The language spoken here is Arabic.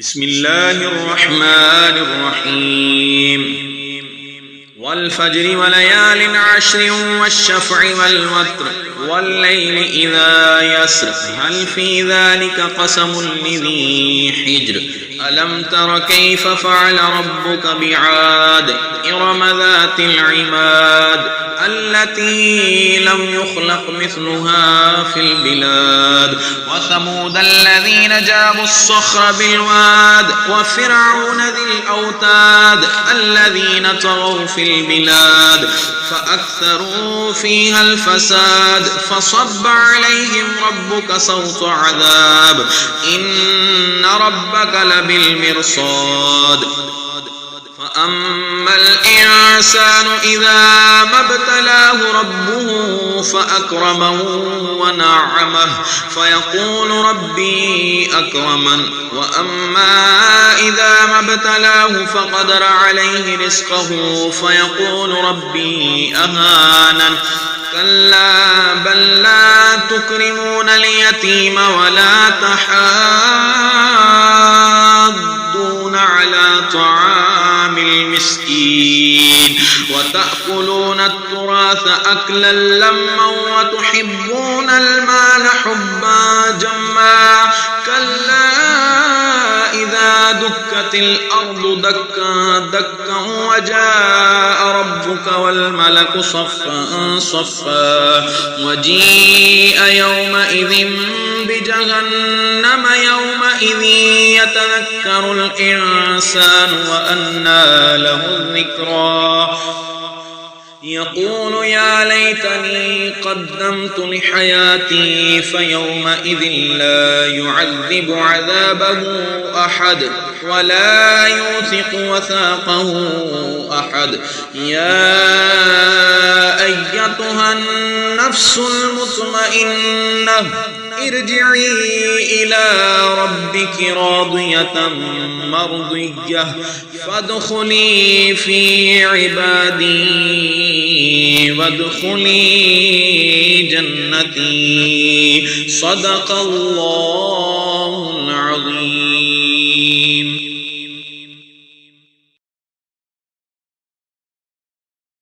بسم الله الرحمن الرحيم والفجر وليال عشر والشفع والوتر والليل إذا يسر هل في ذلك قسم لذي حجر ألم تر كيف فعل ربك بعاد إرم ذات العماد التي لم يخلق مثلها في البلاد وثمود الذين جابوا الصخر بالواد وفرعون ذي الأوتاد الذين طغوا في البلاد فأكثروا فيها الفساد فصب عليهم ربك صوت عذاب إن ربك لبالمرصاد فأما الإنسان إذا ما ابتلاه ربه فأكرمه ونعمه فيقول ربي أكرمن وأما إذا ما ابتلاه فقدر عليه رزقه فيقول ربي أهانن كلا بل لا تكرمون اليتيم ولا تحاضون على طعام المسكين وتأكلون التراث أكلا لما وتحبون المال حبا جما كلا إذا دكت الأرض دكا دكا وجاء ربك والملك صفا صفا وجيء يومئذ بجهنم يومئذ يتذكر الإنسان وأنى له الذكرى يقول يا ليتني قدمت لحياتي فيومئذ لا يعذب عذابه أحد ولا يوثق وثاقه أحد يا أيتها النفس المطمئنة ارجعي إلى ربك راضية مرضية فادخلي في عبادي وادخلي جنتي صدق الله العظيم.